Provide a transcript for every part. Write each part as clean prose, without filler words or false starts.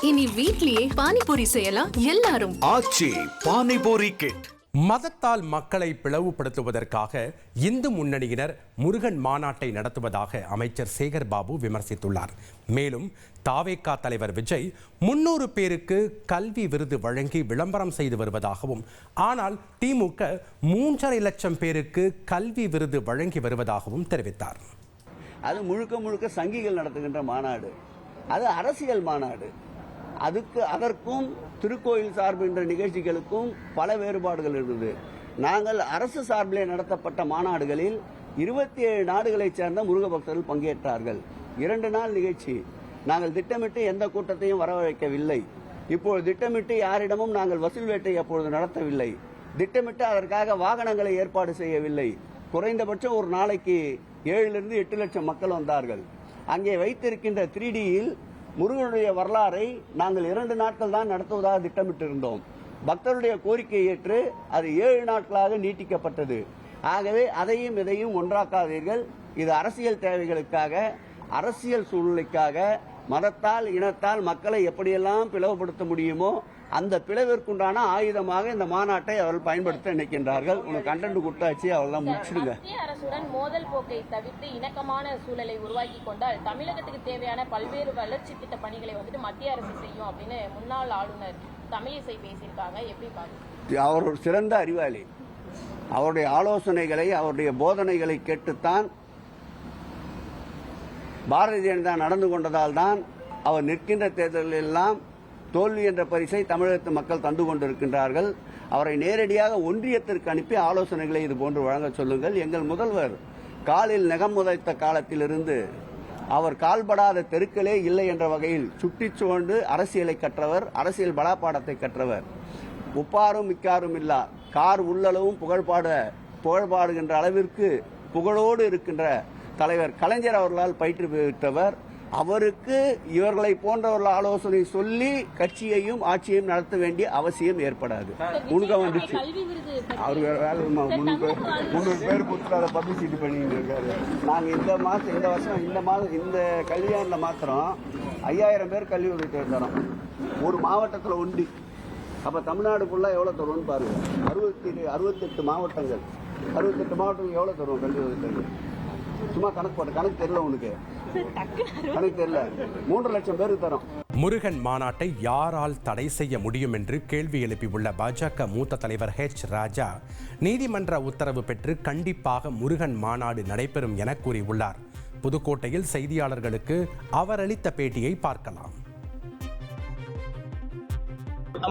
இனி வீட்லயே பானிபூரி செய்யலாம் எல்லாரும். ஆச்சி பானிபூரி கிட். மதத்தால் மக்களை பிளவுபடுத்துவதற்காக இந்து முன்னணியினர் முருகன் மாநாட்டை நடத்துவதாக அமைச்சர் சேகர் பாபு விமர்சித்துள்ளார். மேலும் தாவேகா தலைவர் விஜய் 300 பேருக்கு கல்வி விருது வழங்கி விளம்பரம் செய்து வருவதாகவும், ஆனால் திமுக 3.5 லட்சம் பேருக்கு கல்வி விருது வழங்கி வருவதாகவும் தெரிவித்தார். அது முழுக்க முழுக்க சங்கிகள் நடத்துகின்ற மாநாடு, அது அரசியல் மாநாடு. அதற்கும் திருக்கோயில் சார்பு என்ற நிகழ்ச்சிகளுக்கும் பல வேறுபாடுகள் இருக்குது. நாங்கள் அரசு சார்பிலே நடத்தப்பட்ட மாநாடுகளில் 27 நாடுகளைச் சேர்ந்த முருக பக்தர்கள் பங்கேற்றார்கள். 2 நாள் நிகழ்ச்சி. நாங்கள் திட்டமிட்டு எந்த கூட்டத்தையும் வரவழைக்கவில்லை. இப்போது திட்டமிட்டு யாரிடமும் நாங்கள் வசூல் வேட்டை அப்பொழுது நடத்தவில்லை. திட்டமிட்டு அதற்காக வாகனங்களை ஏற்பாடு செய்யவில்லை. குறைந்தபட்சம் ஒரு நாளைக்கு 7 8 லட்சம் மக்கள் வந்தார்கள். அங்கே வைத்திருக்கின்ற 3Dயில் முருகனுடைய வரலாறை நாங்கள் 2 நாட்கள் தான் நடத்துவதாக திட்டமிட்டிருந்தோம். பக்தருடைய கோரிக்கையை ஏற்று அது 7 நாட்களாக நீட்டிக்கப்பட்டது. ஆகவே அதையும் இதையும் ஒன்றாக்காதீர்கள். இது அரசியல் தேவைகளுக்காக, அரசியல் சூழ்நிலைக்காக, மதத்தால் இனத்தால் மக்களை எப்படியெல்லாம் பிளவுபடுத்த முடியுமோ அந்த பிளவிற்குண்டான ஆயுதமாக இந்த மாநாட்டை அவர்கள் பயன்படுத்த நினைக்கின்றார்கள். உனக்கு கண்டென்ட் கொடுத்தாச்சு, அவெல்லாம் முடிச்சிடுங்க. மத்திய அரசுடன் மோதல் போக்கை தவிர்த்து இணக்கமான சூழலை உருவாக்கி கொண்டால் தமிழகத்துக்கு தேவையான பல்வேறு வளர்ச்சி திட்ட பணிகளை மத்திய அரசு செய்யும் அப்படின்னு முன்னாள் ஆளுநர் தமிழிசை பேசியிருக்காங்க. எப்படி பாருங்க? அவர் ஒரு சிறந்த அறிவாளி. அவருடைய ஆலோசனைகளை, அவருடைய போதனைகளை கேட்டுத்தான் பாரதிய ஜனதா நடந்து கொண்டதால் தான் அவர் நிற்கின்ற தேர்தலில் எல்லாம் தோல்வி என்ற பரிசை தமிழகத்து மக்கள் தந்து கொண்டிருக்கின்றார்கள். அவரை நேரடியாக ஒன்றியத்திற்கு அனுப்பி ஆலோசனைகளை இது போன்று வழங்க சொல்லுங்கள். எங்கள் முதல்வர் காலில் நகம் உதைத்த காலத்திலிருந்து அவர் கால்படாத தெருக்களே இல்லை என்ற வகையில் சுட்டிச் சுவண்டு அரசியலை கற்றவர், அரசியல் பலாப்பாடத்தை கற்றவர். உப்பாரும் மிக்காரும் இல்லா கார் உள்ளளவும் புகழ்பாடுகின்ற அளவிற்கு புகழோடு இருக்கின்ற தலைவர் கலைஞர் அவர்களால் பயிற்றுவித்தவர். அவருக்கு இவர்களை போன்றவர்கள் ஆலோசனை சொல்லி கட்சியையும் ஆட்சியையும் நடத்த வேண்டிய அவசியம் ஏற்படாது. உனக்கு வந்துச்சு அவர் வேலை 300 பேர் கொடுத்து பப்ளிசிட்டி பண்ணிட்டு இருக்காரு. நாங்கள் இந்த கல்யாணில் மாத்திரம் 5000 பேர் கல்வி உதவி தரோம் ஒரு மாவட்டத்தில் உண்டு. அப்ப தமிழ்நாடு ஃபுல்லா எவ்வளவு தருவோம்னு பாருங்க. 68 மாவட்டங்கள், 68 மாவட்டங்கள் எவ்வளவு தருவோம் கல்வி உதவி? சும்மா கணக்கு தெரியல உனக்கு? கணக்கு தெரியல. 3 லட்சம் பேருக்கு தரும். முருகன் மாநாட்டை யாரால் தடை செய்ய முடியும் என்று கேள்வி எழுப்பியுள்ள பாஜக மூத்த தலைவர் ராஜா நீதிமன்ற உத்தரவு பெற்று கண்டிப்பாக முருகன் மாநாடு நடைபெறும் என கூறியுள்ளார். புதுக்கோட்டையில் செய்தியாளர்களுக்கு அவர் அளித்த பேட்டியை பார்க்கலாம்.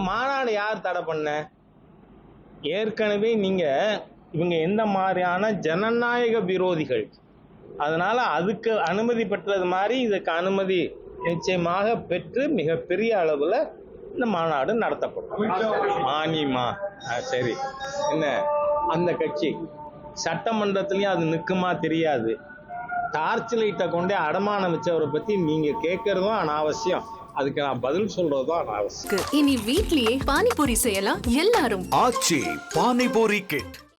மாநாடு யார் தடை பண்ண? ஏற்கனவே இவங்க எந்த மாதிரியான ஜனநாயக விரோதிகள், அதனால அதுக்கு அனுமதி பெற்றது மாதிரி இதுக்கு அனுமதி நிச்சயமாக பெற்று மிகப்பெரிய அளவில் இந்த மாநாடு நடத்தப்படும். மானியமா சரி, என்ன அந்த கட்சி சட்டமன்றத்திலையும் அது நிற்குமா தெரியாது. டார்ச் லைட்டை கொண்டே அடமானம் வச்சவரை பத்தி நீங்க கேட்கறதும் அனாவசியம், அதுக்கு நான் பதில் சொல்றதும் அனாவசியம். இனி வீட்லயே பானிபூரி செய்யலாம் எல்லாரும். ஆச்சி பானிபூரி கிட்.